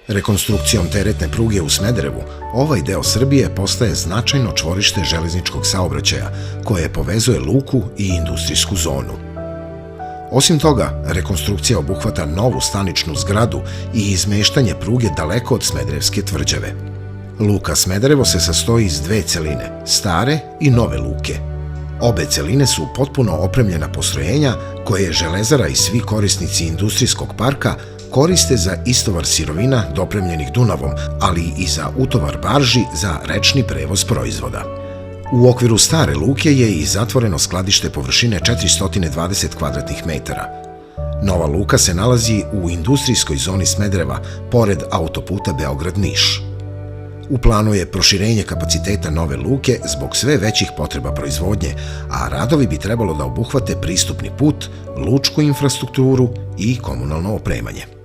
Rekonstrukcijom teretne pruge u Smederevu, ovaj deo Srbije postaje značajno čvorište železničkog saobraćaja, koje povezuje luku i industrijsku zonu. Osim toga, rekonstrukcija obuhvata novu staničnu zgradu i izmeštanje pruge daleko od Smederevske tvrđave. Luka Smederevo se sastoji iz dve celine, stare i nove luke. Obe celine su potpuno opremljena postrojenja koje Železara i svi korisnici industrijskog parka koriste za istovar sirovina dopremljenih Dunavom, ali i za utovar barži za rečni prevoz proizvoda. U okviru stare luke je i zatvoreno skladište površine 420 kvadratnih metara. Nova luka se nalazi u industrijskoj zoni Smedereva, pored autoputa Beograd-Niš. U planu je proširenje kapaciteta nove luke zbog sve većih potreba proizvodnje, a radovi bi trebalo da obuhvate pristupni put, lučku infrastrukturu i komunalno opremanje.